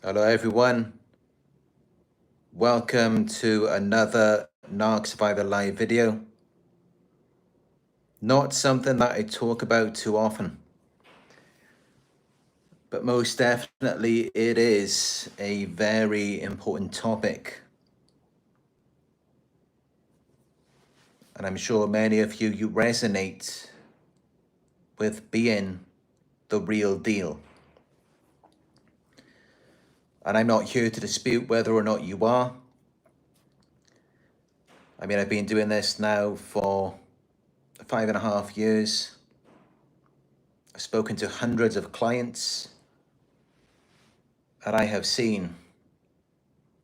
Hello everyone, welcome to another Narc Survivor live video. Not something that I talk about too often, but most definitely it is a very important topic. And I'm sure many of you resonate with being the real deal. And I'm not here to dispute whether or not you are. I mean, I've been doing this now for 5.5 years. I've spoken to hundreds of clients, and I have seen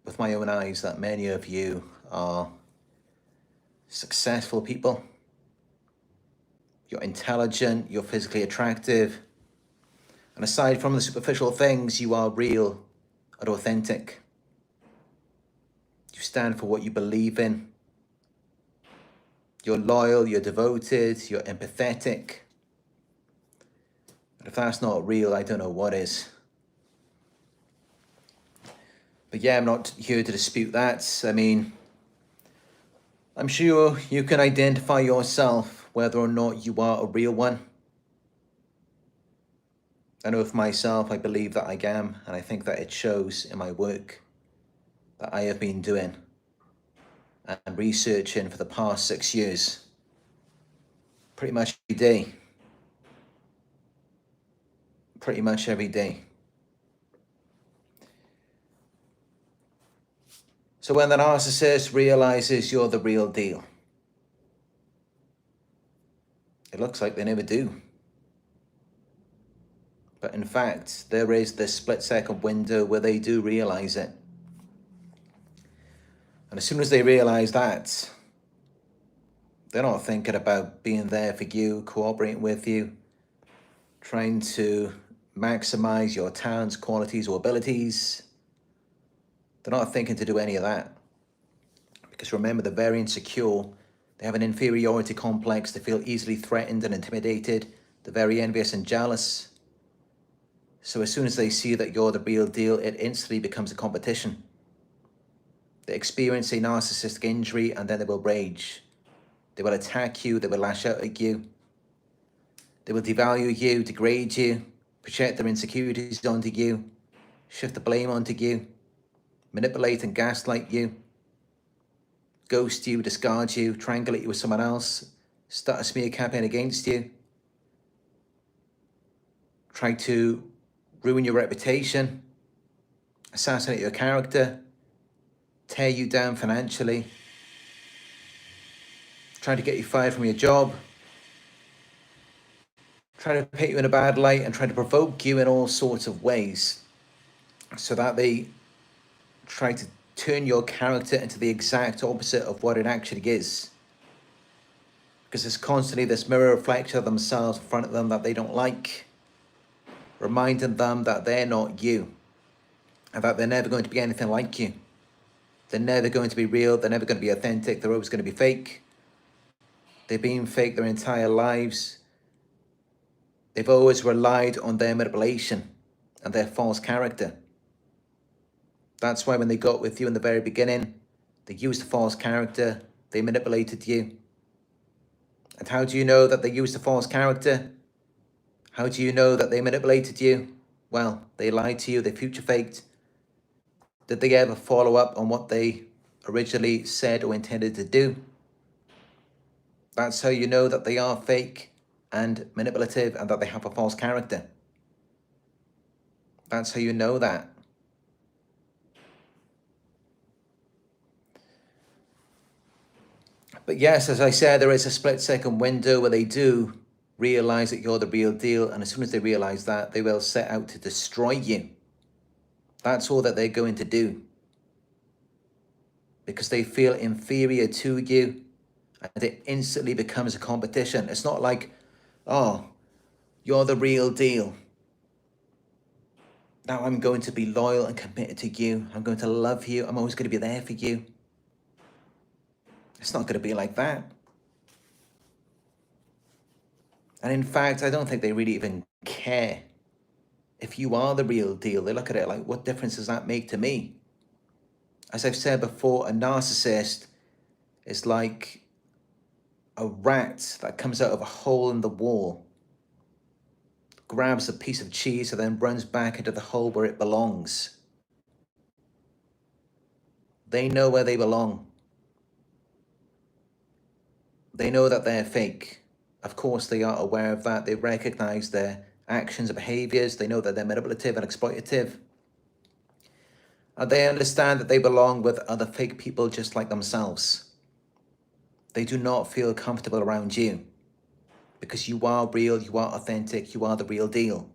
with my own eyes that many of you are successful people. You're intelligent, you're physically attractive, and aside from the superficial things, you are real and authentic. You stand for what you believe in. You're loyal, you're devoted, you're empathetic. And if that's not real, I don't know what is. But yeah, I'm not here to dispute that. I mean, I'm sure you can identify yourself whether or not you are a real one. I know for myself, I believe that I am, and I think that it shows in my work that I have been doing and researching for the past 6 years, pretty much every day. Pretty much every day. So when the narcissist realizes you're the real deal, it looks like they never do. But in fact, there is this split-second window where they do realize it. And as soon as they realize that, they're not thinking about being there for you, cooperating with you, trying to maximize your talents, qualities, or abilities. They're not thinking to do any of that. Because remember, they're very insecure. They have an inferiority complex. They feel easily threatened and intimidated. They're very envious and jealous. So as soon as they see that you're the real deal, it instantly becomes a competition. They experience a narcissistic injury and then they will rage. They will attack you. They will lash out at you. They will devalue you, degrade you, project their insecurities onto you, shift the blame onto you, manipulate and gaslight you, ghost you, discard you, triangulate you with someone else, start a smear campaign against you, try to ruin your reputation, assassinate your character, tear you down financially, try to get you fired from your job, try to paint you in a bad light and try to provoke you in all sorts of ways so that they try to turn your character into the exact opposite of what it actually is. Because there's constantly this mirror reflection of themselves in front of them that they don't like, reminding them that they're not you and that they're never going to be anything like you. They're never going to be real. They're never going to be authentic. They're always going to be fake. They've been fake their entire lives. They've always relied on their manipulation and their false character. That's why when they got with you in the very beginning, they used a false character. They manipulated you. And how do you know that they used a false character? How do you know that they manipulated you? Well, they lied to you. They future faked. Did they ever follow up on what they originally said or intended to do? That's how you know that they are fake and manipulative and that they have a false character. That's how you know that. But yes, as I said, there is a split-second window where they do realize that you're the real deal. And as soon as they realize that, they will set out to destroy you. That's all that they're going to do. Because they feel inferior to you. And it instantly becomes a competition. It's not like, oh, you're the real deal. Now I'm going to be loyal and committed to you. I'm going to love you. I'm always going to be there for you. It's not going to be like that. And in fact, I don't think they really even care if you are the real deal, they look at it like, what difference does that make to me? As I've said before, a narcissist is like a rat that comes out of a hole in the wall, grabs a piece of cheese and then runs back into the hole where it belongs. They know where they belong. They know that they're fake. Of course, they are aware of that. They recognize their actions and behaviors. They know that they're manipulative and exploitative. And they understand that they belong with other fake people just like themselves. They do not feel comfortable around you because you are real, you are authentic, you are the real deal.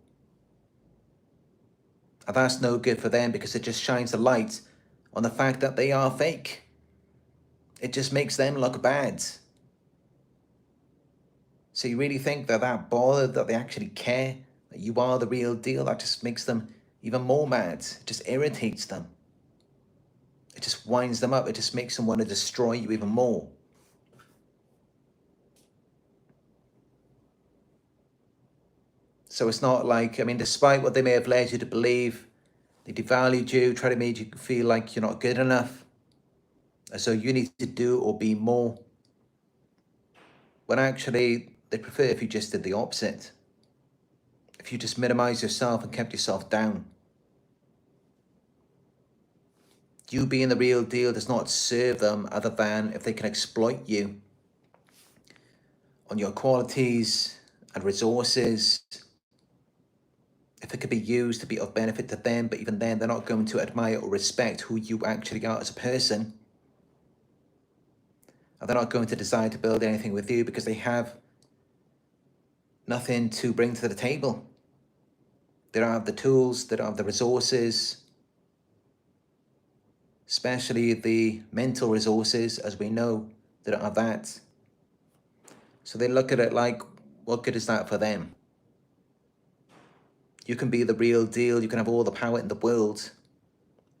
And that's no good for them because it just shines a light on the fact that they are fake. It just makes them look bad. So you really think they're that bothered that they actually care, that you are the real deal? That just makes them even more mad. It just irritates them. It just winds them up. It just makes them want to destroy you even more. So it's not like, I mean, despite what they may have led you to believe, they devalued you, try to make you feel like you're not good enough, as though you need to do or be more, when actually they prefer if you just did the opposite. If you just minimized yourself and kept yourself down. You being the real deal does not serve them other than if they can exploit you on your qualities and resources. If it could be used to be of benefit to them, but even then they're not going to admire or respect who you actually are as a person. And they're not going to decide to build anything with you because they have nothing to bring to the table. They don't have the tools, they don't have the resources, especially the mental resources, as we know, they don't have that. So they look at it like, what good is that for them? You can be the real deal, you can have all the power in the world,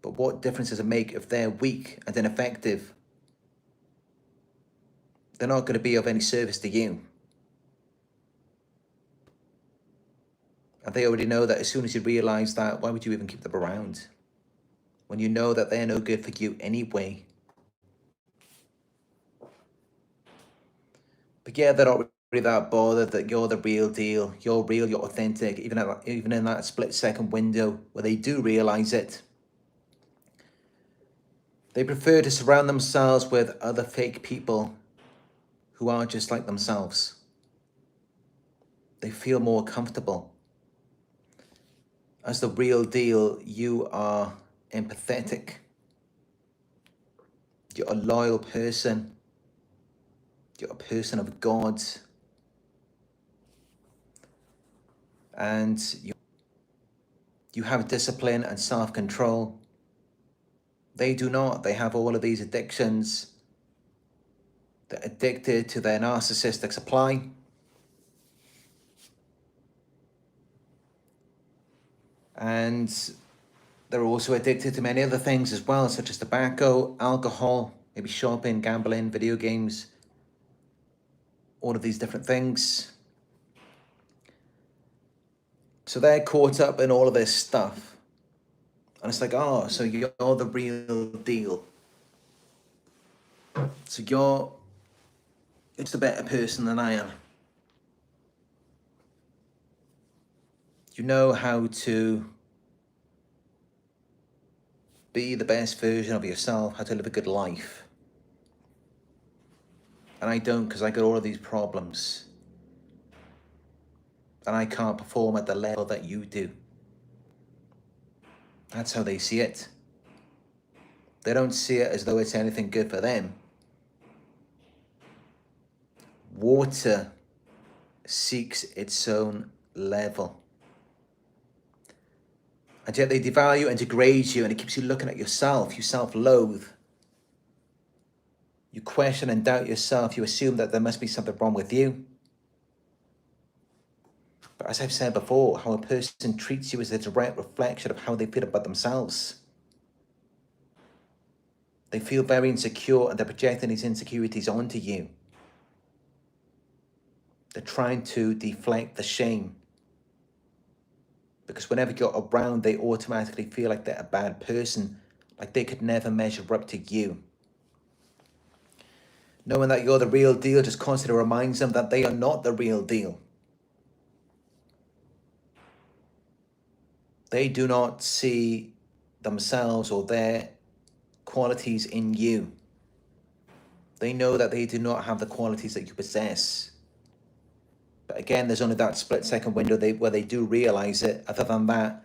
but what difference does it make if they're weak and ineffective? They're not going to be of any service to you. And they already know that as soon as you realize that, why would you even keep them around? When you know that they're no good for you anyway. But yeah, they're not really that bothered that you're the real deal. You're real, you're authentic, even in that split-second window where they do realize it. They prefer to surround themselves with other fake people who are just like themselves. They feel more comfortable. As the real deal, you are empathetic. You're a loyal person. You're a person of God. And you have discipline and self-control. They do not. They have all of these addictions. They're addicted to their narcissistic supply. And they're also addicted to many other things as well, such as tobacco, alcohol, maybe shopping, gambling, video games, all of these different things. So they're caught up in all of this stuff. And it's like, oh, so you're the real deal. So you're just a better person than I am. You know how to be the best version of yourself, how to live a good life. And I don't, because I got all of these problems. And I can't perform at the level that you do. That's how they see it. They don't see it as though it's anything good for them. Water seeks its own level. And yet they devalue and degrade you, and it keeps you looking at yourself. You self-loathe. You question and doubt yourself. You assume that there must be something wrong with you. But as I've said before, how a person treats you is a direct reflection of how they feel about themselves. They feel very insecure and they're projecting these insecurities onto you. They're trying to deflect the shame because whenever you're around, they automatically feel like they're a bad person, like they could never measure up to you. Knowing that you're the real deal just constantly reminds them that they are not the real deal. They do not see themselves or their qualities in you. They know that they do not have the qualities that you possess. But again, there's only that split-second window where they do realize it. Other than that,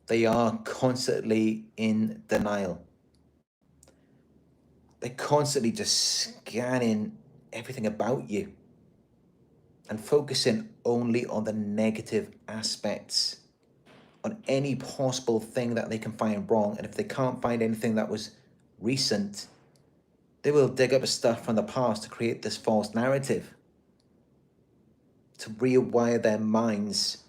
they are constantly in denial. They're constantly just scanning everything about you and focusing only on the negative aspects, on any possible thing that they can find wrong. And if they can't find anything that was recent, they will dig up stuff from the past to create this false narrative, to rewire their minds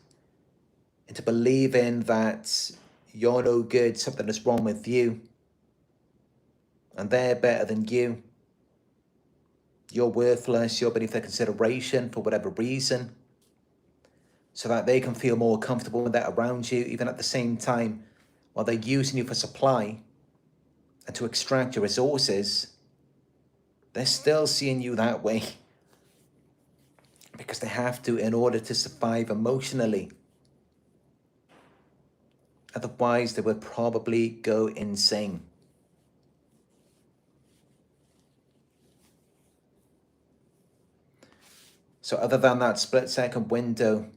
into believing that you're no good, something is wrong with you, and they're better than you. You're worthless, you're beneath their consideration for whatever reason, so that they can feel more comfortable with that around you, even at the same time, while they're using you for supply and to extract your resources, they're still seeing you that way because they have to in order to survive emotionally. Otherwise, they would probably go insane. So other than that split-second window,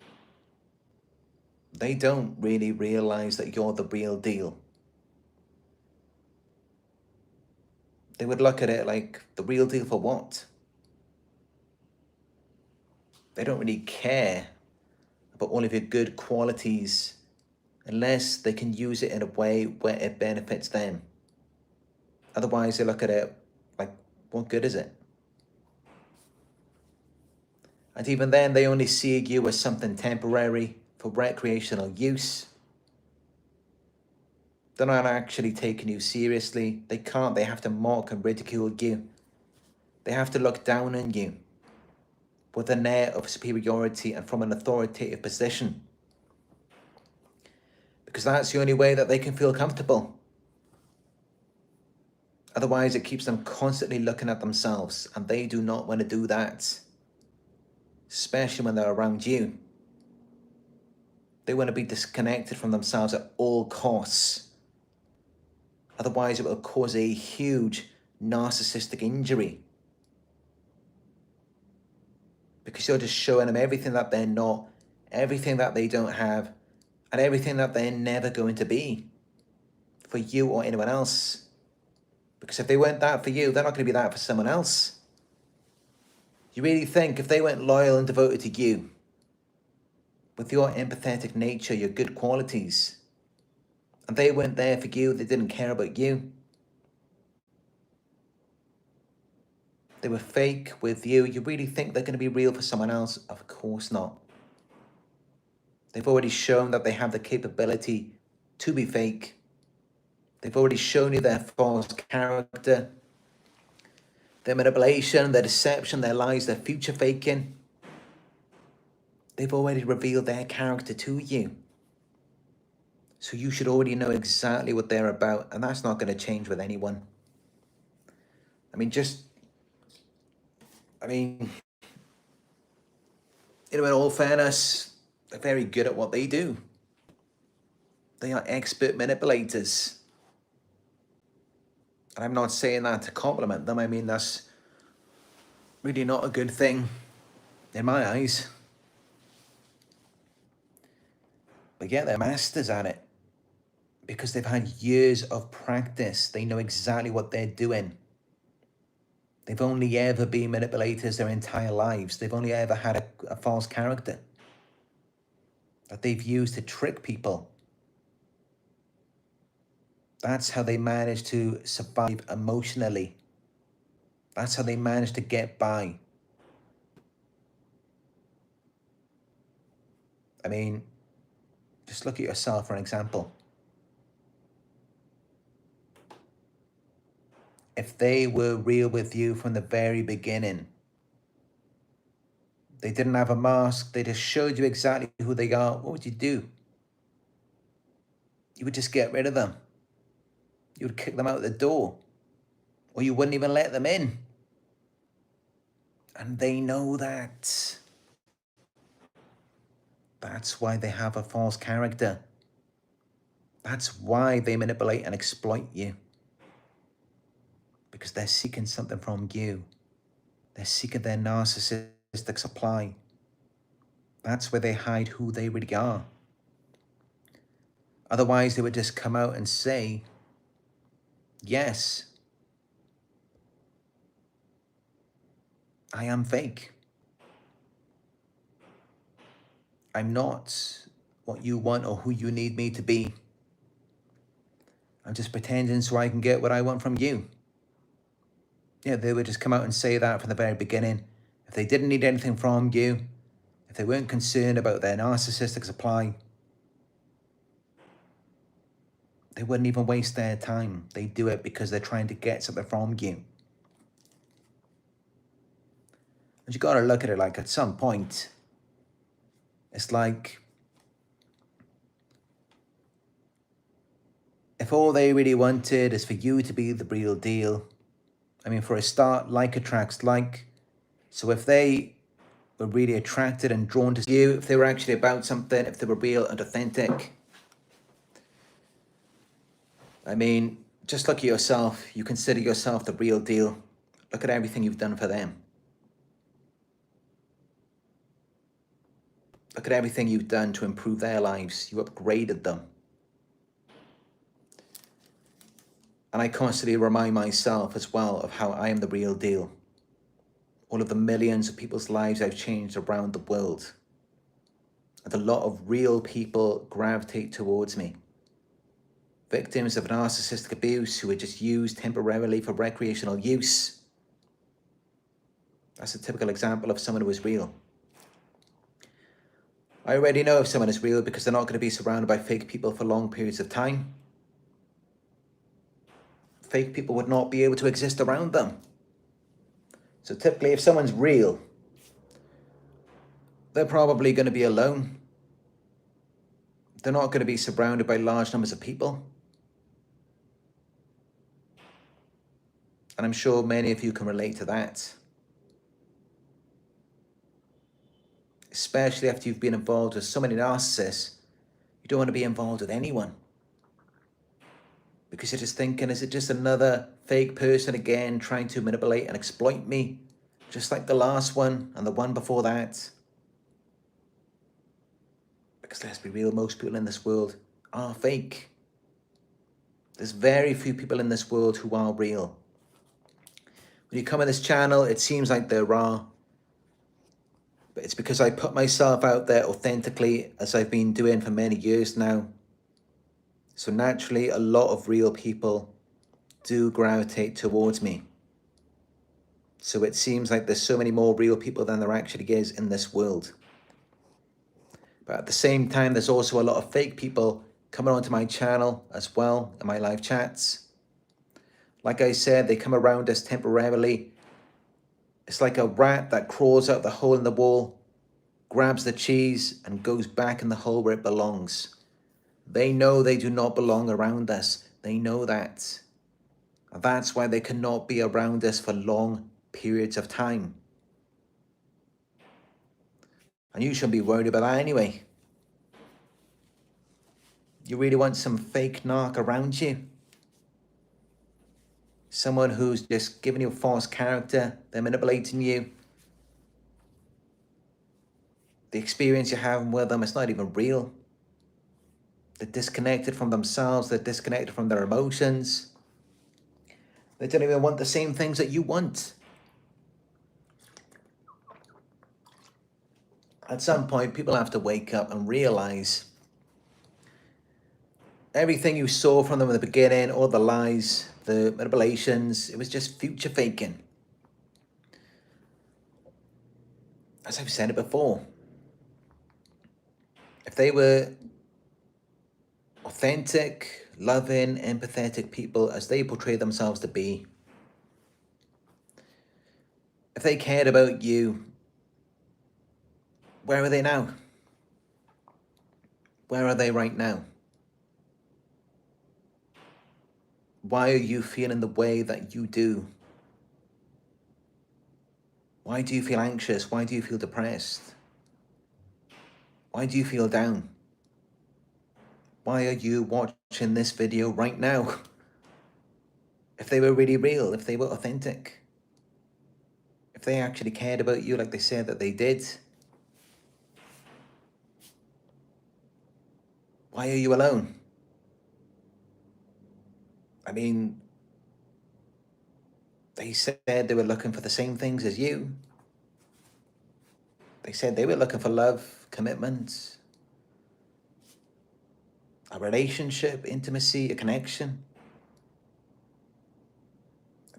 they don't really realize that you're the real deal. They would look at it like, the real deal for what? They don't really care about all of your good qualities unless they can use it in a way where it benefits them. Otherwise, they look at it like, what good is it? And even then, they only see you as something temporary for recreational use. They're not actually taking you seriously. They can't. They have to mock and ridicule you. They have to look down on you with an air of superiority and from an authoritative position, because that's the only way that they can feel comfortable. Otherwise, it keeps them constantly looking at themselves, and they do not want to do that, especially when they're around you. They want to be disconnected from themselves at all costs. Otherwise, it will cause a huge narcissistic injury, because you're just showing them everything that they're not, everything that they don't have, and everything that they're never going to be for you or anyone else. Because if they weren't that for you, they're not going to be that for someone else. You really think if they weren't loyal and devoted to you, with your empathetic nature, your good qualities, and they weren't there for you, they didn't care about you, they were fake with you, you really think they're going to be real for someone else? Of course not. They've already shown that they have the capability to be fake. They've already shown you their false character, their manipulation, their deception, their lies, their future faking. They've already revealed their character to you. So you should already know exactly what they're about, and that's not going to change with anyone. In all fairness, they're very good at what they do. They are expert manipulators. And I'm not saying that to compliment them. I mean, that's really not a good thing in my eyes. But yeah, they're masters at it because they've had years of practice. They know exactly what they're doing. They've only ever been manipulators their entire lives. They've only ever had a false character that they've used to trick people. That's how they manage to survive emotionally. That's how they manage to get by. I mean, just look at yourself for an example. If they were real with you from the very beginning, they didn't have a mask, they just showed you exactly who they are, what would you do? you would just get rid of them. You would kick them out the door, or you wouldn't even let them in. And they know that. That's why they have a false character. That's why they manipulate and exploit you. Because they're seeking something from you. They're seeking their narcissistic supply. That's where they hide who they really are. Otherwise, they would just come out and say, yes, I am fake. I'm not what you want or who you need me to be. I'm just pretending so I can get what I want from you. Yeah, they would just come out and say that from the very beginning. If they didn't need anything from you, if they weren't concerned about their narcissistic supply, they wouldn't even waste their time. They do it because they're trying to get something from you. And you gotta look at it like at some point, it's like, if all they really wanted is for you to be the real deal, I mean, for a start, like attracts like. So if they were really attracted and drawn to you, if they were actually about something, if they were real and authentic, I mean, just look at yourself. You consider yourself the real deal. Look at everything you've done for them. Look at everything you've done to improve their lives. You upgraded them. And I constantly remind myself as well of how I am the real deal. All of the millions of people's lives I've changed around the world. And a lot of real people gravitate towards me. Victims of narcissistic abuse who are just used temporarily for recreational use. That's a typical example of someone who is real. I already know if someone is real because they're not going to be surrounded by fake people for long periods of time. Fake people would not be able to exist around them. So typically, if someone's real, they're probably going to be alone. They're not going to be surrounded by large numbers of people. And I'm sure many of you can relate to that. Especially after you've been involved with so many narcissists, you don't want to be involved with anyone. Because you're just thinking, is it just another fake person again trying to manipulate and exploit me? Just like the last one and the one before that. Because let's be real, most people in this world are fake. There's very few people in this world who are real. When you come on this channel, it seems like there are. But it's because I put myself out there authentically, as I've been doing for many years now. So naturally, a lot of real people do gravitate towards me. So it seems like there's so many more real people than there actually is in this world. But at the same time, there's also a lot of fake people coming onto my channel as well, in my live chats. Like I said, they come around us temporarily. It's like a rat that crawls out the hole in the wall, grabs the cheese, and goes back in the hole where it belongs. They know they do not belong around us. They know that. And that's why they cannot be around us for long periods of time. And you shouldn't be worried about that anyway. You really want some fake narc around you? Someone who's just giving you a false character, they're manipulating you. The experience you're having with them is not even real. They're disconnected from themselves, they're disconnected from their emotions. They don't even want the same things that you want. At some point, people have to wake up and realize everything you saw from them in the beginning, all the lies, the manipulations, it was just future faking. As I've said it before, if they were authentic, loving, empathetic people as they portray themselves to be, if they cared about you, where are they now? Where are they right now? Why are you feeling the way that you do? Why do you feel anxious? Why do you feel depressed? Why do you feel down? Why are you watching this video right now? If they were really real, if they were authentic, if they actually cared about you like they said that they did, why are you alone? I mean, they said they were looking for the same things as you. They said they were looking for love, commitment, a relationship, intimacy, a connection.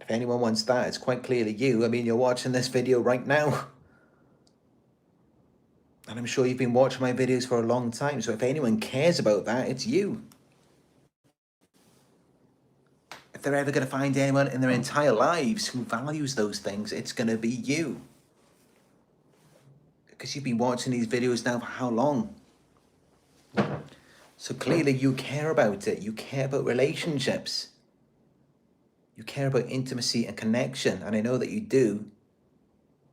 If anyone wants that, it's quite clearly you. I mean, you're watching this video right now. And I'm sure you've been watching my videos for a long time. So if anyone cares about that, it's you. If they're ever going to find anyone in their entire lives who values those things, it's going to be you. Because you've been watching these videos now for how long? So clearly you care about it. You care about relationships. You care about intimacy and connection. And I know that you do,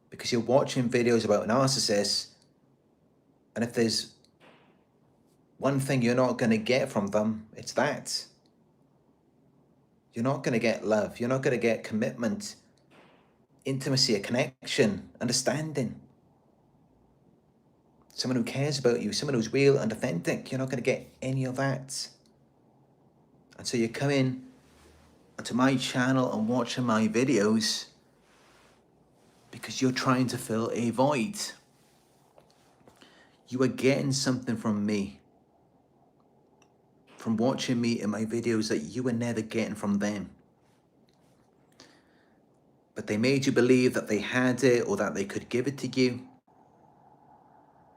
because you're watching videos about narcissists. And if there's one thing you're not going to get from them, it's that. You're not going to get love. You're not going to get commitment, intimacy, a connection, understanding. Someone who cares about you, someone who's real and authentic. You're not going to get any of that. And so you come in onto my channel and watching my videos because you're trying to fill a void. You are getting something from me, from watching me in my videos, that you were never getting from them. But they made you believe that they had it or that they could give it to you.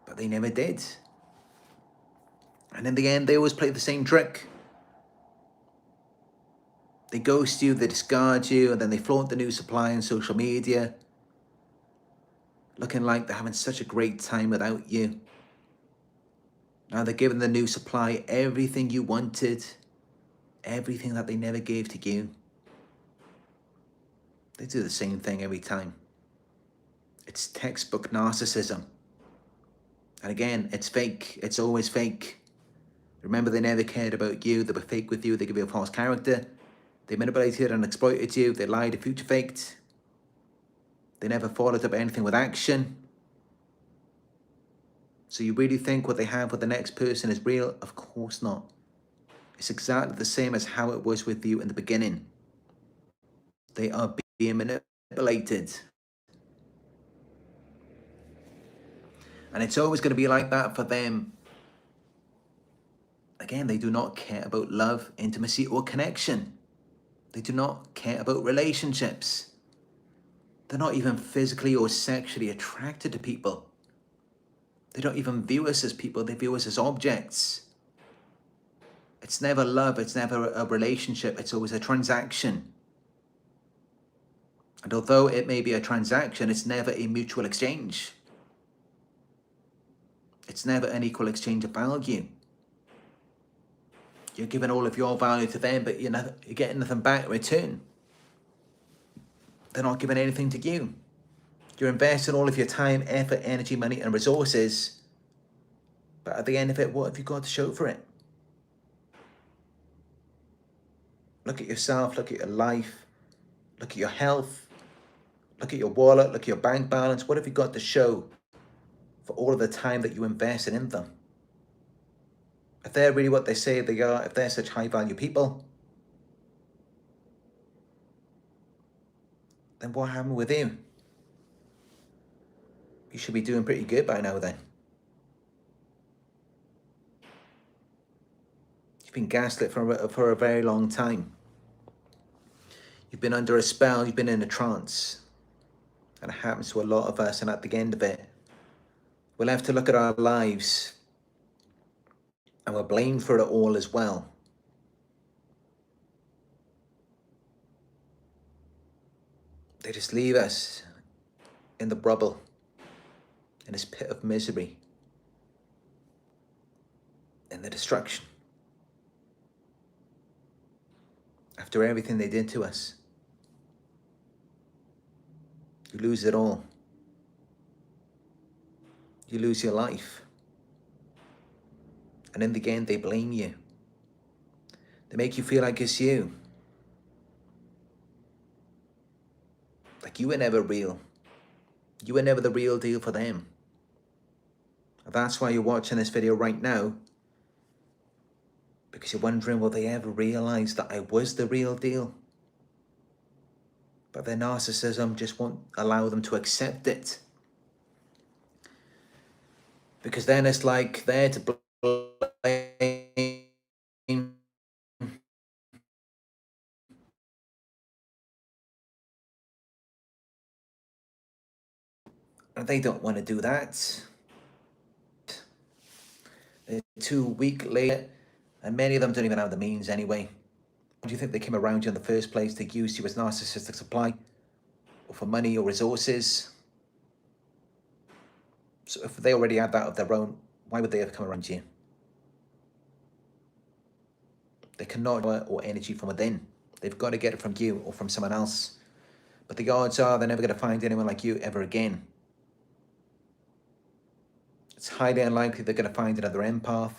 But they never did. And in the end, they always play the same trick. They ghost you, they discard you, and then they flaunt the new supply on social media, looking like they're having such a great time without you. Now they're giving the new supply everything you wanted, everything that they never gave to you. They do the same thing every time. It's textbook narcissism. And again, it's fake. It's always fake. Remember, they never cared about you. They were fake with you. They give you a false character. They manipulated and exploited you. They lied and future faked. They never followed up anything with action. So you really think what they have with the next person is real? Of course not. It's exactly the same as how it was with you in the beginning. They are being manipulated. And it's always going to be like that for them. Again, they do not care about love, intimacy, or connection. They do not care about relationships. They're not even physically or sexually attracted to people. They don't even view us as people. They view us as objects. It's never love. It's never a relationship. It's always a transaction. And although it may be a transaction, it's never a mutual exchange. It's never an equal exchange of value. You're giving all of your value to them, but you're getting nothing back in return. They're not giving anything to you. You're investing all of your time, effort, energy, money, and resources. But at the end of it, what have you got to show for it? Look at yourself, look at your life, look at your health, look at your wallet, look at your bank balance. What have you got to show for all of the time that you invested in them? If they're really what they say they are, if they're such high value people, then what happened with you? You should be doing pretty good by now then. You've been gaslit for a very long time. You've been under a spell, you've been in a trance. And it happens to a lot of us, and at the end of it, we'll have to look at our lives and we're blamed for it all as well. They just leave us in the rubble, in this pit of misery, in the destruction. after everything they did to us. You lose it all. You lose your life. And in the end, they blame you. They make you feel like it's you. Like you were never real. You were never the real deal for them. And that's why you're watching this video right now. Because you're wondering, will they ever realize that I was the real deal? But their narcissism just won't allow them to accept it. Because then it's like they're to blame. And they don't want to do that. They're too weak later, and many of them don't even have the means anyway. Why do you think they came around you in the first place? To use you as narcissistic supply, or for money or resources? So if they already had that of their own, why would they have come around you? They cannot get or energy from within. They've got to get it from you or from someone else. But the odds are they're never going to find anyone like you ever again. It's highly unlikely they're going to find another empath.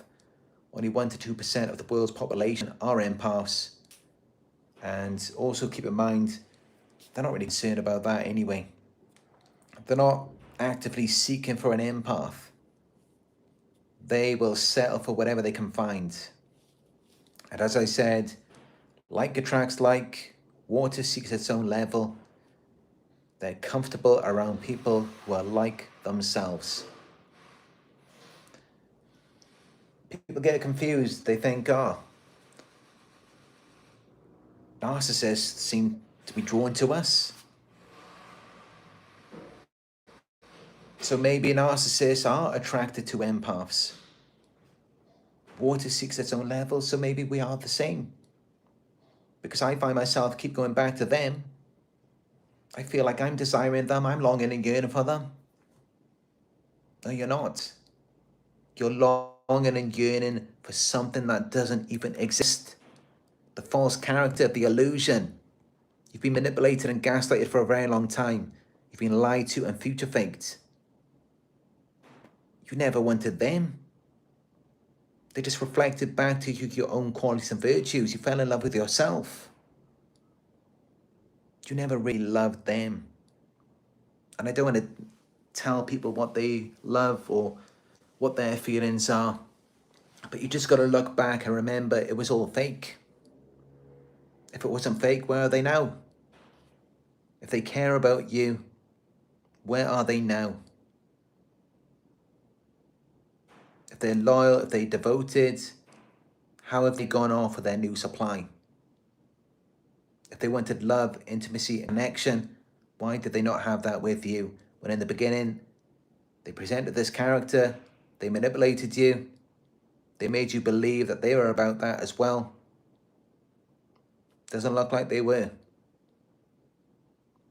Only 1 to 2% of the world's population are empaths. And also keep in mind, they're not really concerned about that anyway. They're not actively seeking for an empath. They will settle for whatever they can find. And as I said, like attracts like, water seeks its own level. They're comfortable around people who are like themselves. People get confused. They think, oh, narcissists seem to be drawn to us. So maybe narcissists are attracted to empaths. Water seeks its own level, so maybe we are the same. Because I find myself keep going back to them. I feel like I'm desiring them. I'm longing and yearning for them. No, you're not. You're longing and yearning for something that doesn't even exist. The false character, the illusion. You've been manipulated and gaslighted for a very long time. You've been lied to and future faked. You never wanted them. They just reflected back to you your own qualities and virtues. You fell in love with yourself. You never really loved them. And I don't want to tell people what they love or what their feelings are. But you just got to look back and remember it was all fake. If it wasn't fake, where are they now? If they care about you, where are they now? If they're loyal, if they're devoted, how have they gone off with their new supply? If they wanted love, intimacy, and connection, why did they not have that with you? When in the beginning, they presented this character, they manipulated you, they made you believe that they were about that as well. Doesn't look like they were.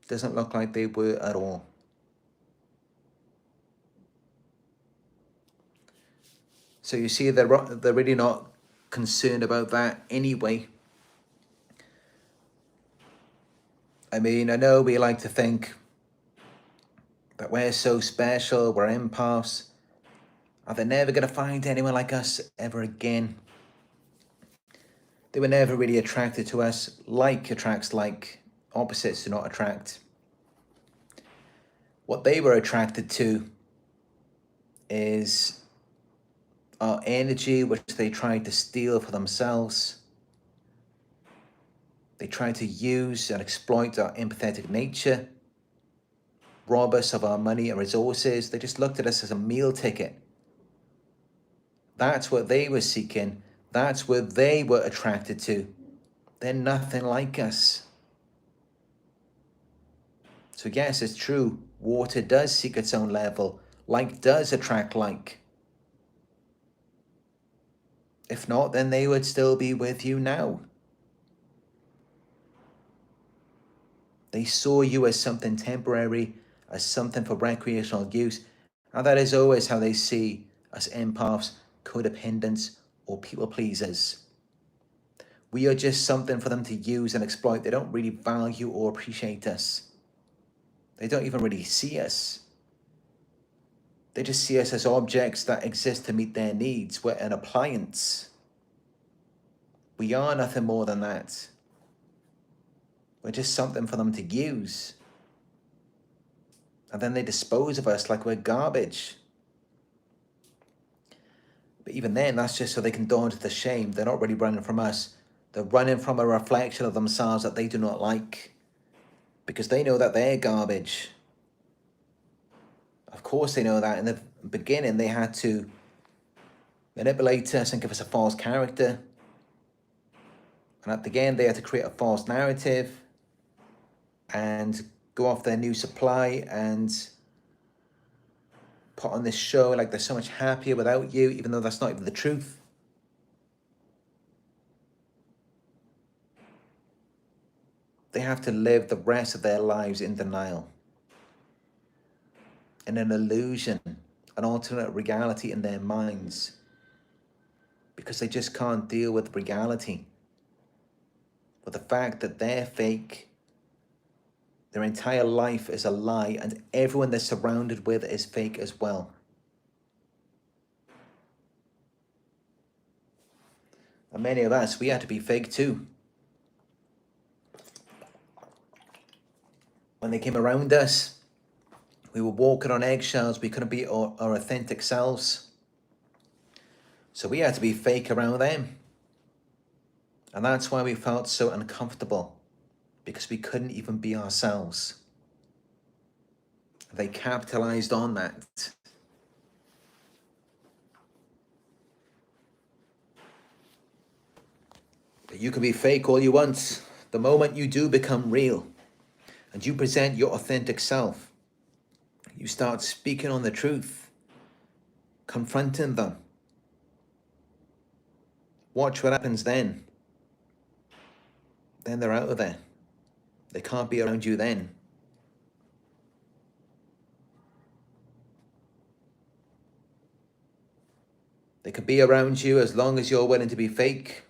Doesn't look like they were at all. So you see, they're really not concerned about that anyway. I mean, I know we like to think that we're so special, we're empaths. Are they never going to find anyone like us ever again? They were never really attracted to us. Like attracts like, opposites do not attract. What they were attracted to is our energy, which they tried to steal for themselves. They tried to use and exploit our empathetic nature, rob us of our money and resources. They just looked at us as a meal ticket. That's what they were seeking. That's what they were attracted to. They're nothing like us. So yes, it's true. Water does seek its own level. Like does attract like. If not, then they would still be with you now. They saw you as something temporary, as something for recreational use. And that is always how they see us empaths, codependents, or people pleasers. We are just something for them to use and exploit. They don't really value or appreciate us. They don't even really see us. They just see us as objects that exist to meet their needs. We're an appliance. We are nothing more than that. We're just something for them to use. And then they dispose of us like we're garbage. But even then, that's just so they can daunt the shame. They're not really running from us. They're running from a reflection of themselves that they do not like, because they know that they're garbage. Of course they know that. In the beginning, they had to manipulate us and give us a false character. And at the end, they had to create a false narrative and go off their new supply and put on this show like they're so much happier without you, even though that's not even the truth. They have to live the rest of their lives in denial, in an illusion, an alternate reality in their minds, because they just can't deal with reality, with the fact that they're fake. Their entire life is a lie, and everyone they're surrounded with is fake as well. And many of us, we had to be fake too. When they came around us, we were walking on eggshells. We couldn't be our authentic selves. So we had to be fake around them. And that's why we felt so uncomfortable, because we couldn't even be ourselves. They capitalized on that. But you can be fake all you want. The moment you do become real and you present your authentic self, you start speaking on the truth, confronting them. Watch what happens then. Then they're out of there. They can't be around you then. They can be around you as long as you're willing to be fake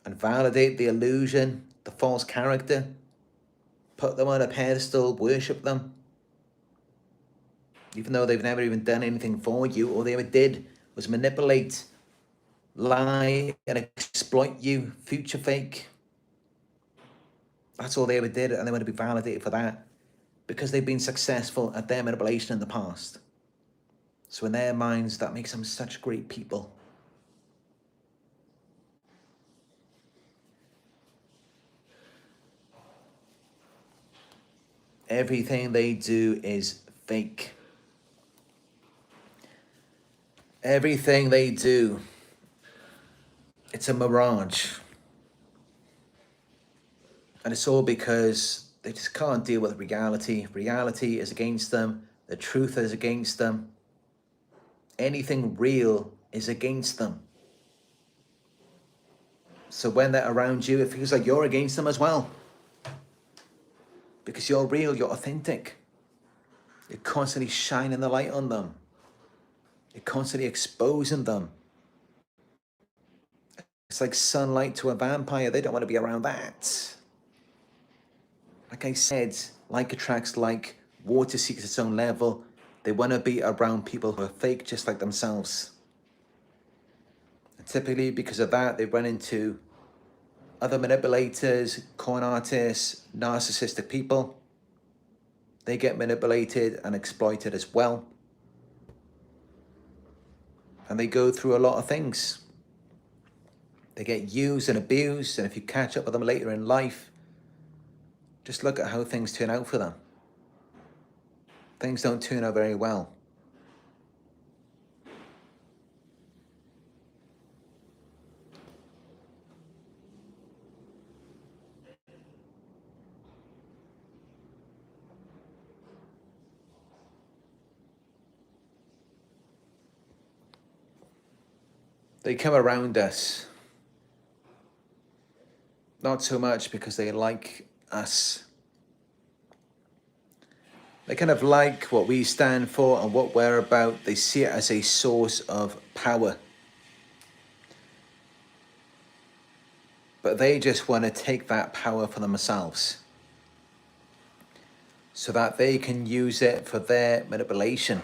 and validate the illusion, the false character, put them on a pedestal, worship them, even though they've never even done anything for you. All they ever did was manipulate, lie, and exploit you, future fake. That's all they ever did, and they want to be validated for that because they've been successful at their manipulation in the past. So in their minds, that makes them such great people. Everything they do is fake. Everything they do, it's a mirage. And it's all because they just can't deal with reality. Reality is against them. The truth is against them. Anything real is against them. So when they're around you, it feels like you're against them as well. Because you're real, you're authentic. You're constantly shining the light on them. You're constantly exposing them. It's like sunlight to a vampire. They don't want to be around that. Like I said, like attracts like, water seeks its own level. They want to be around people who are fake just like themselves. And typically because of that, they run into other manipulators, con artists, narcissistic people. They get manipulated and exploited as well. And they go through a lot of things. They get used and abused, and if you catch up with them later in life, just look at how things turn out for them. Things don't turn out very well. They come around us, not so much because they like us. They kind of like what we stand for and what we're about. They see it as a source of power. but they just want to take that power for themselves so that they can use it for their manipulation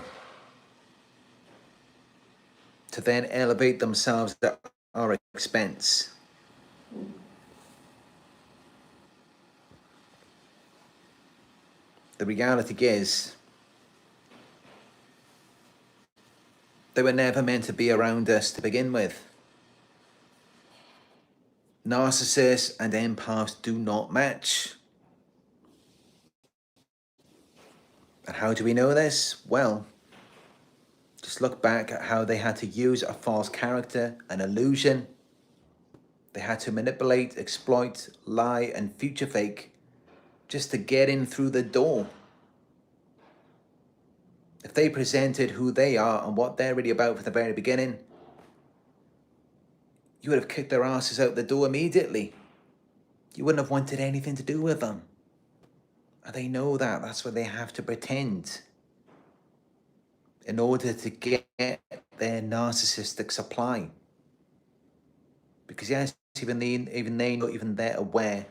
to then elevate themselves at our expense. The reality is, they were never meant to be around us to begin with. Narcissists and empaths do not match. And how do we know this? Well, just look back at how they had to use a false character, an illusion. They had to manipulate, exploit, lie, and future fake just to get in through the door. If they presented who they are and what they're really about from the very beginning, you would have kicked their asses out the door immediately. You wouldn't have wanted anything to do with them. And they know that. That's why they have to pretend in order to get their narcissistic supply. Because yes, even they not even they're aware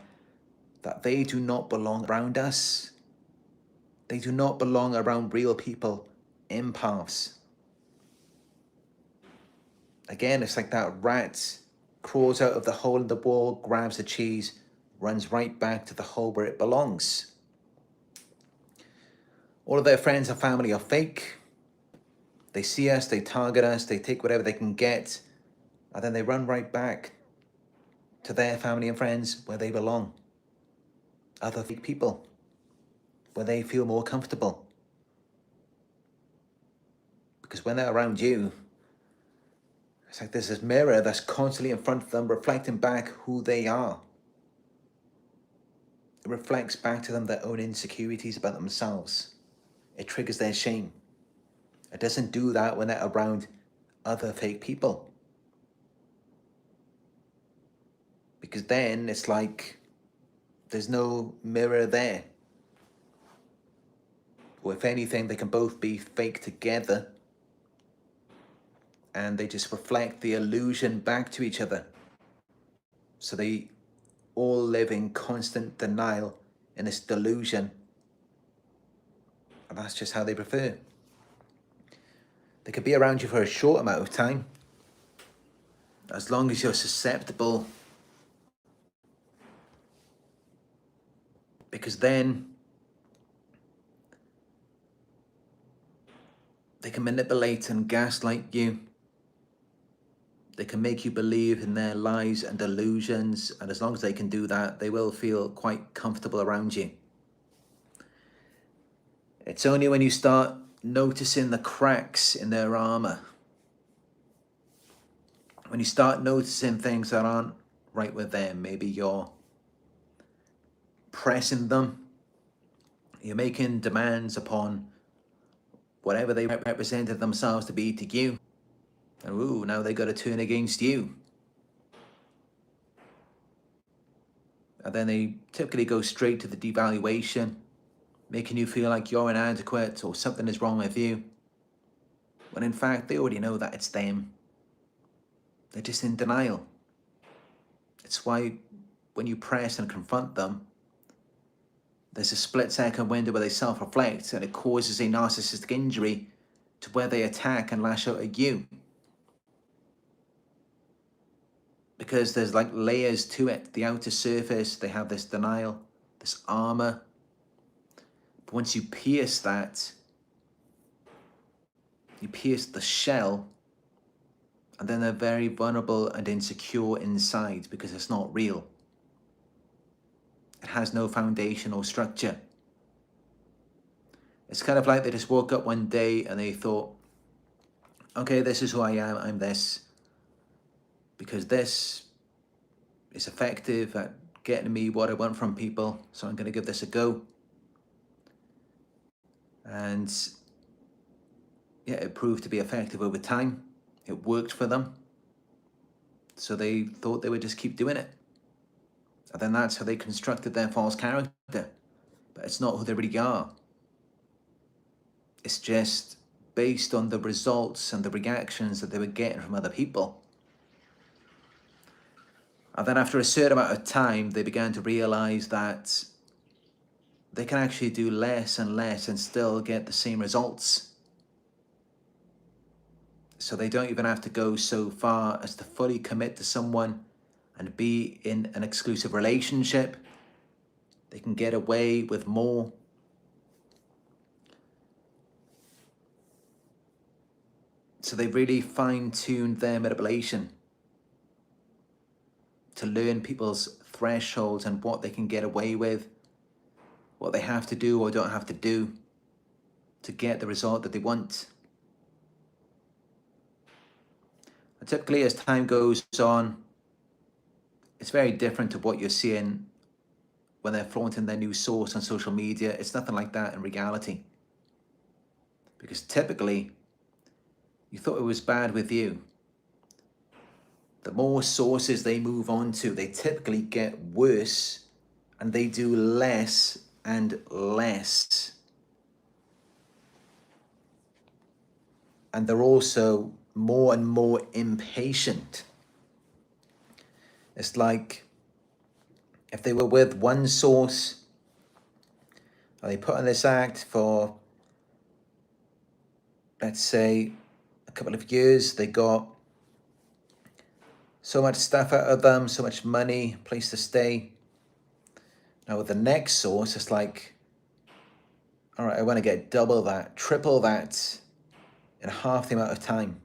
that they do not belong around us. They do not belong around real people, empaths. Again, it's like that rat crawls out of the hole in the wall, grabs the cheese, runs right back to the hole where it belongs. All of their friends and family are fake. They see us, they target us, they take whatever they can get, and then they run right back to their family and friends where they belong. Other fake people, where they feel more comfortable. Because when they're around you, it's like there's this mirror that's constantly in front of them, reflecting back who they are. It reflects back to them their own insecurities about themselves. It triggers their shame. It doesn't do that when they're around other fake people. Because then it's like there's no mirror there. Or if anything, they can both be fake together. And they just reflect the illusion back to each other. So they all live in constant denial in this delusion. And that's just how they prefer. They could be around you for a short amount of time, as long as you're susceptible. Because then they can manipulate and gaslight you. They can make you believe in their lies and delusions. And as long as they can do that, they will feel quite comfortable around you. It's only when you start noticing the cracks in their armor, when you start noticing things that aren't right with them, maybe you're pressing them, you're making demands upon whatever they represented themselves to be to you. And ooh, now they got to turn against you. And then they typically go straight to the devaluation, making you feel like you're inadequate or something is wrong with you. When in fact, they already know that it's them. They're just in denial. It's why when you press and confront them, there's a split-second window where they self-reflect and it causes a narcissistic injury to where they attack and lash out at you. Because there's like layers to it. The outer surface, they have this denial, this armor. But once you pierce that, you pierce the shell, and then they're very vulnerable and insecure inside because it's not real. It has no foundation or structure. It's kind of like they just woke up one day and they thought, okay, this is who I am, I'm this. Because this is effective at getting me what I want from people, so I'm going to give this a go. And yeah, it proved to be effective over time. It worked for them. So they thought they would just keep doing it. And then that's how they constructed their false character. But it's not who they really are. It's just based on the results and the reactions that they were getting from other people. And then after a certain amount of time, they began to realize that they can actually do less and less and still get the same results. So they don't even have to go so far as to fully commit to someone and be in an exclusive relationship. They can get away with more. So they really fine-tuned their manipulation to learn people's thresholds and what they can get away with, what they have to do or don't have to do to get the result that they want. And typically, as time goes on, it's very different to what you're seeing when they're flaunting their new source on social media. It's nothing like that in reality. Because typically, you thought it was bad with you. The more sources they move on to, they typically get worse and they do less and less. And they're also more and more impatient. It's like if they were with one source and they put on this act for, let's say, a couple of years, they got so much stuff out of them, so much money, place to stay. Now with the next source, it's like, all right, I want to get double that, triple that in half the amount of time.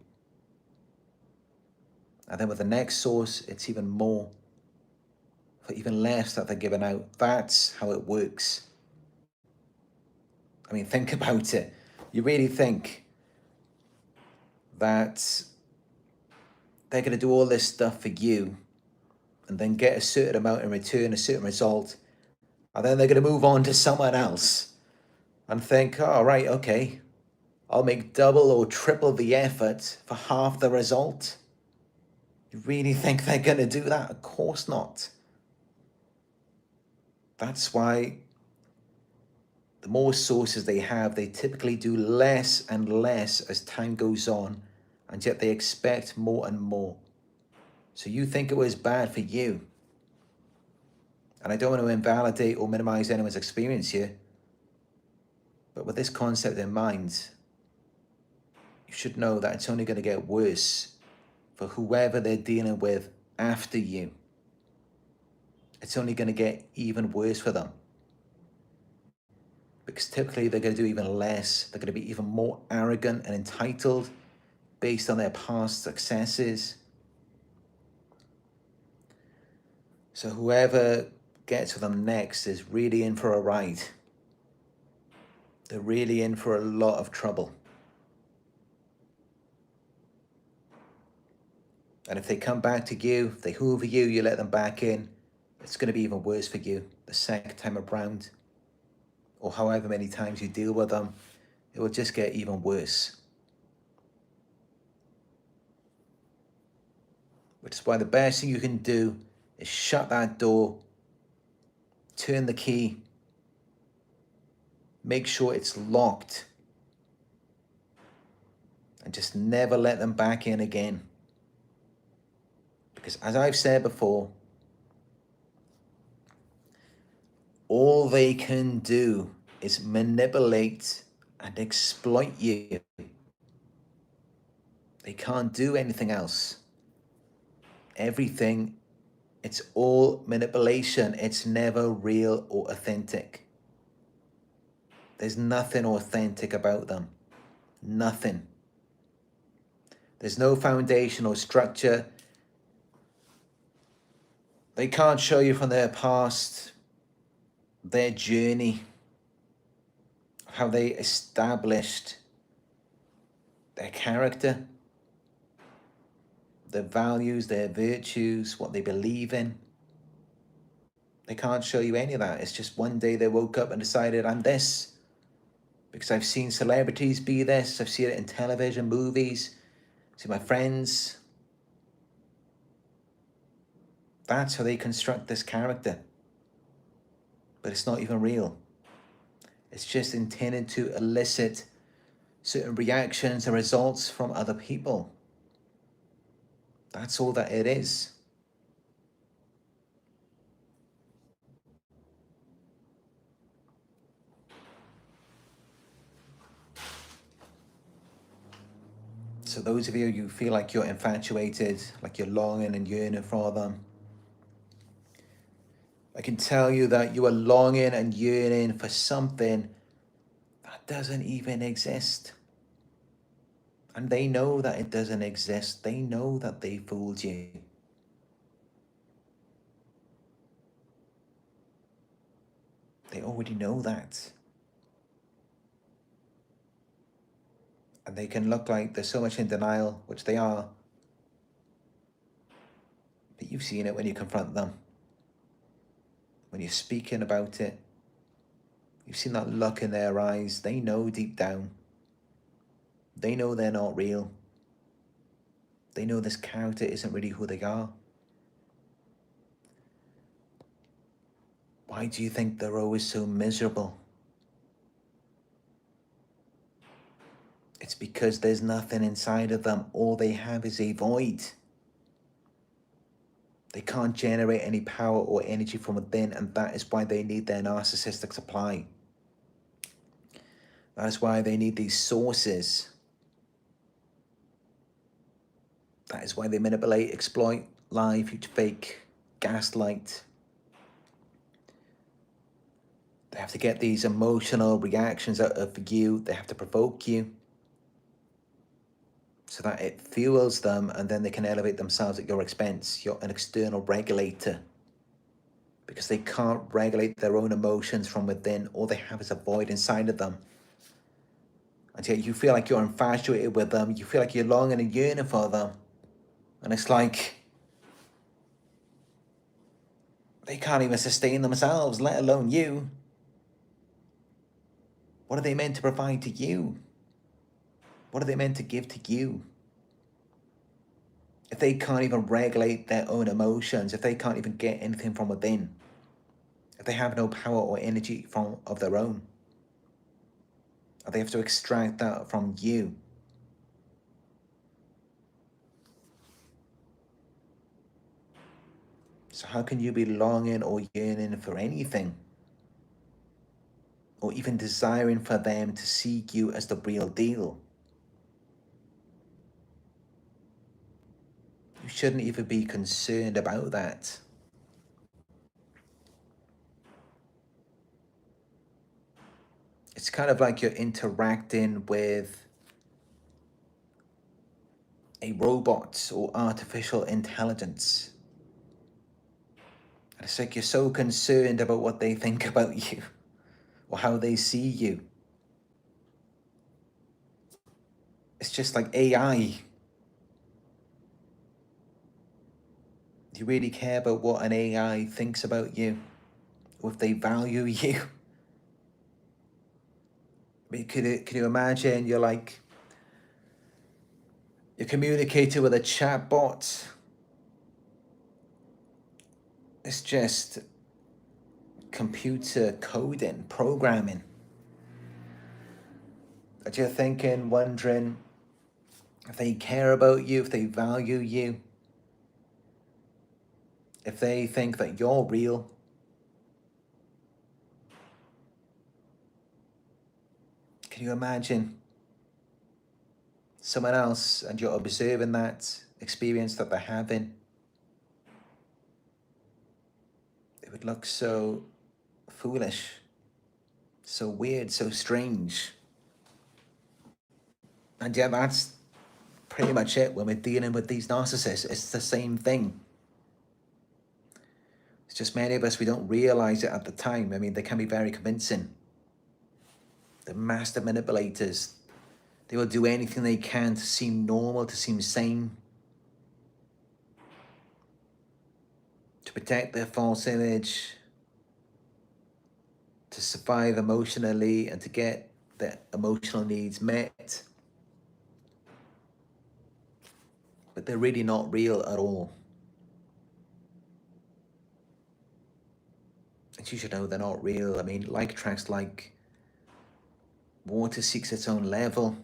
And then with the next source, it's even more for even less that they're giving out. That's how it works. I mean, think about it. You really think that they're going to do all this stuff for you and then get a certain amount in return, a certain result, and then they're going to move on to someone else and think, oh, right, okay, I'll make double or triple the effort for half the result? You really think they're going to do that? Of course not. That's why the more sources they have, they typically do less and less as time goes on, and yet they expect more and more. So you think it was bad for you. And I don't want to invalidate or minimize anyone's experience here, but with this concept in mind, you should know that it's only going to get worse for whoever they're dealing with after you. It's only going to get even worse for them. Because typically they're going to do even less. They're going to be even more arrogant and entitled based on their past successes. So whoever gets with them next is really in for a ride. They're really in for a lot of trouble. And if they come back to you, if they hoover you, you let them back in, it's going to be even worse for you the second time around. Or however many times you deal with them, it will just get even worse. Which is why the best thing you can do is shut that door, turn the key, make sure it's locked, and just never let them back in again. Because as I've said before, all they can do is manipulate and exploit you. They can't do anything else. Everything, it's all manipulation. It's never real or authentic. There's nothing authentic about them. Nothing. There's no foundation or structure. They can't show you from their past, their journey, how they established their character, their values, their virtues, what they believe in. They can't show you any of that. It's just one day they woke up and decided, I'm this. Because I've seen celebrities be this. I've seen it in television, movies. I've seen my friends. That's how they construct this character. But it's not even real. It's just intended to elicit certain reactions and results from other people. That's all that it is. So those of you feel like you're infatuated, like you're longing and yearning for them, I can tell you that you are longing and yearning for something that doesn't even exist. And they know that it doesn't exist. They know that they fooled you. They already know that. And they can look like they're so much in denial, which they are. But you've seen it when you confront them. When you're speaking about it, you've seen that look in their eyes. They know deep down. They know they're not real. They know this character isn't really who they are. Why do you think they're always so miserable? It's because there's nothing inside of them. All they have is a void. They can't generate any power or energy from within, and that is why they need their narcissistic supply. That is why they need these sources. That is why they manipulate, exploit, lie, future fake, gaslight. They have to get these emotional reactions out of you. They have to provoke you so that it fuels them, and then they can elevate themselves at your expense. You're an external regulator because they can't regulate their own emotions from within. All they have is a void inside of them. And yet you feel like you're infatuated with them. You feel like you're longing and yearning for them. And it's like they can't even sustain themselves, let alone you. What are they meant to provide to you? What are they meant to give to you? If they can't even regulate their own emotions, if they can't even get anything from within, if they have no power or energy of their own, or they have to extract that from you. So how can you be longing or yearning for anything? Or even desiring for them to see you as the real deal? You shouldn't even be concerned about that. It's kind of like you're interacting with a robot or artificial intelligence. And it's like you're so concerned about what they think about you or how they see you. It's just like AI. Do you really care about what an AI thinks about you? Or if they value you? I mean, can you imagine you're communicating with a chatbot? It's just computer coding, programming. That you're thinking, wondering if they care about you, if they value you, if they think that you're real. Can you imagine someone else and you're observing that experience that they're having? It would look so foolish, so weird, so strange. And yeah, that's pretty much it when we're dealing with these narcissists. It's the same thing. It's just many of us, we don't realize it at the time. I mean, they can be very convincing. They're master manipulators. They will do anything they can to seem normal, to seem sane, to protect their false image, to survive emotionally and to get their emotional needs met. But they're really not real at all. And you should know they're not real. I mean, like attracts like, water seeks its own level.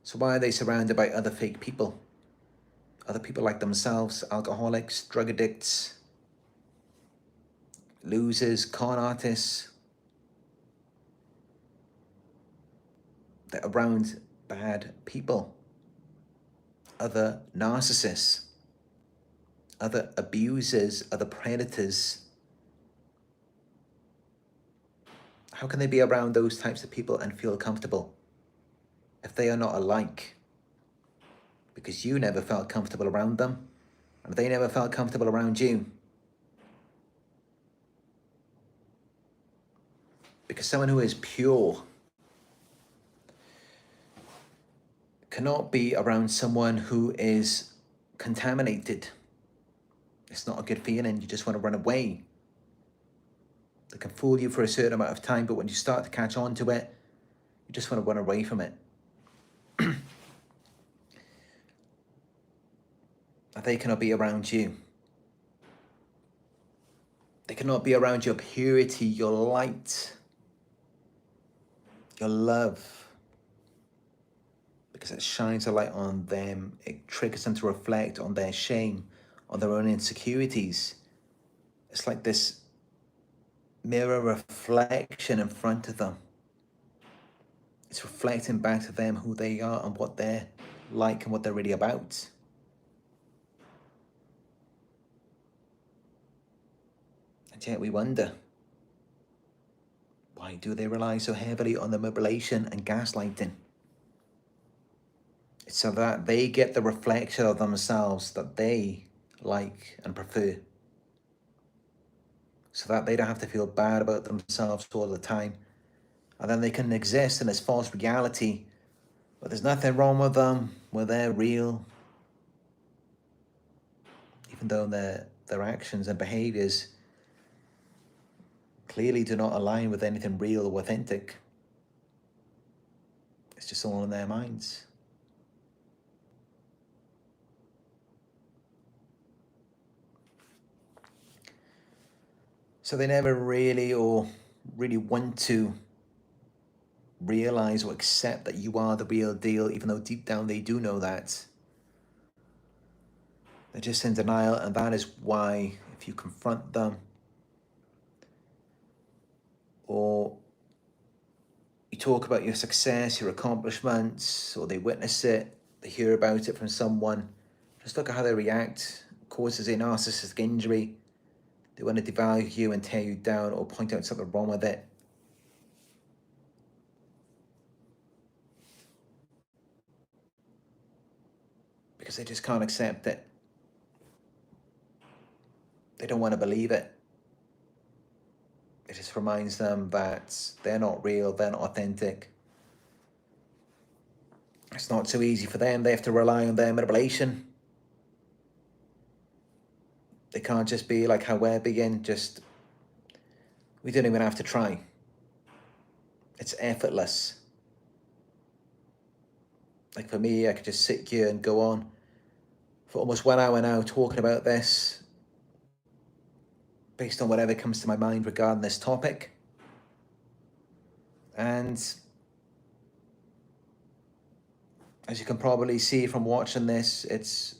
So why are they surrounded by other fake people? Other people like themselves, alcoholics, drug addicts, losers, con artists. They're around bad people, other narcissists, other abusers, other predators. How can they be around those types of people and feel comfortable if they are not alike? Because you never felt comfortable around them, and they never felt comfortable around you. Because someone who is pure cannot be around someone who is contaminated. It's not a good feeling. You just want to run away. They can fool you for a certain amount of time, but when you start to catch on to it, you just want to run away from it. They cannot be around you. They cannot be around your purity, your light, your love. Because it shines a light on them. It triggers them to reflect on their shame, on their own insecurities. It's like this mirror reflection in front of them. It's reflecting back to them who they are and what they're like and what they're really about. And yet we wonder, why do they rely so heavily on the manipulation and gaslighting? It's so that they get the reflection of themselves that they like and prefer. So that they don't have to feel bad about themselves all the time. And then they can exist in this false reality where there's nothing wrong with them, where they're real. Even though their actions and behaviors clearly do not align with anything real or authentic. It's just all in their minds. So they never really want to realize or accept that you are the real deal, even though deep down they do know that. They're just in denial, and that is why if you confront them or you talk about your success, your accomplishments, or they witness it, they hear about it from someone, just look at how they react. It causes a narcissistic injury. They want to devalue you and tear you down or point out something wrong with it. Because they just can't accept it. They don't want to believe it. It just reminds them that they're not real, they're not authentic. It's not so easy for them. They have to rely on their manipulation. They can't just be like how we're being, we don't even have to try. It's effortless. Like for me, I could just sit here and go on for almost 1 hour now talking about this based on whatever comes to my mind regarding this topic. And as you can probably see from watching this, it's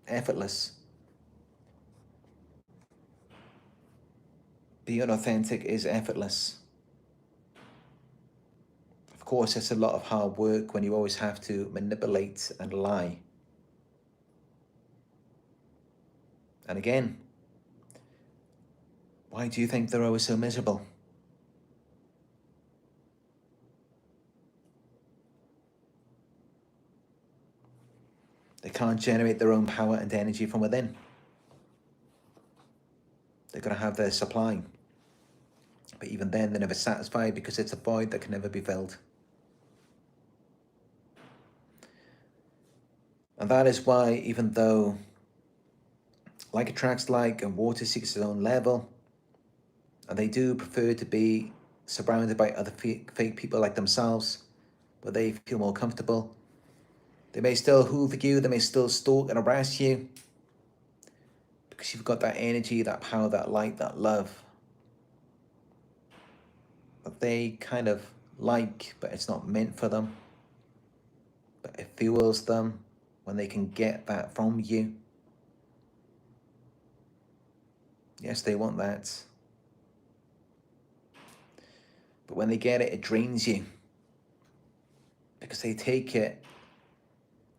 effortless. Being authentic is effortless. Of course, it's a lot of hard work when you always have to manipulate and lie. And again, why do you think they're always so miserable? They can't generate their own power and energy from within. They're going to have their supply. But even then, they're never satisfied because it's a void that can never be filled. And that is why, even though like attracts like and water seeks its own level, and they do prefer to be surrounded by other fake people like themselves, where they feel more comfortable, they may still hoover you, they may still stalk and harass you, because you've got that energy, that power, that light, that love that they kind of like, but it's not meant for them. But it fuels them when they can get that from you. Yes, they want that. But when they get it, it drains you. Because they take it,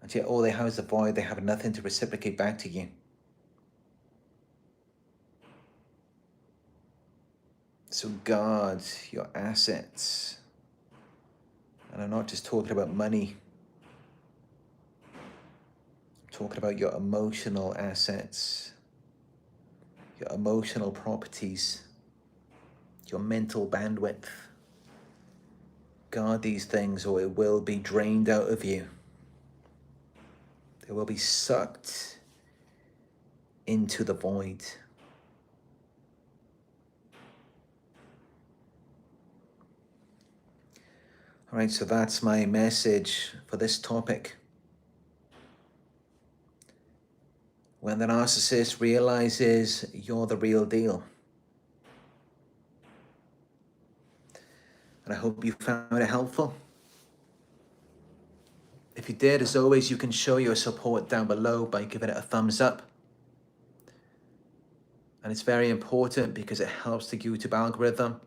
and yet all they have is a void. They have nothing to reciprocate back to you. So guard your assets. And I'm not just talking about money. I'm talking about your emotional assets, your emotional properties, your mental bandwidth. Guard these things or it will be drained out of you. They will be sucked into the void. All right, so that's my message for this topic. When the narcissist realizes you're the real deal. And I hope you found it helpful. If you did, as always, you can show your support down below by giving it a thumbs up. And it's very important because it helps the YouTube algorithm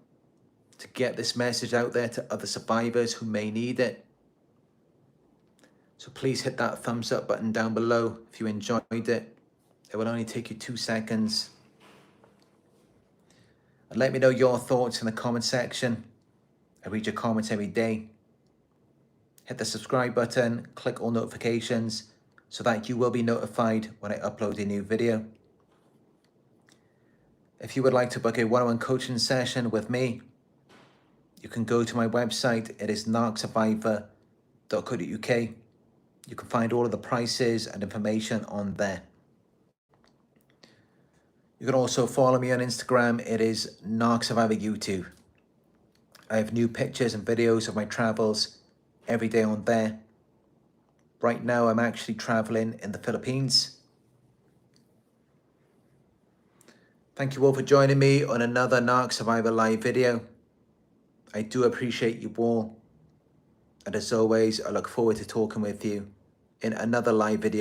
to get this message out there to other survivors who may need it. So please hit that thumbs up button down below if you enjoyed it. It will only take you 2 seconds. And let me know your thoughts in the comment section. I read your comments every day. Hit the subscribe button, click all notifications so that you will be notified when I upload a new video. If you would like to book a one-on-one coaching session with me, you can go to my website. It is narcsurvivor.co.uk. You can find all of the prices and information on there. You can also follow me on Instagram. It is Narc Survivor YouTube. I have new pictures and videos of my travels every day on there. Right now, I'm actually traveling in the Philippines. Thank you all for joining me on another Narc Survivor live video. I do appreciate you all. And as always, I look forward to talking with you in another live video.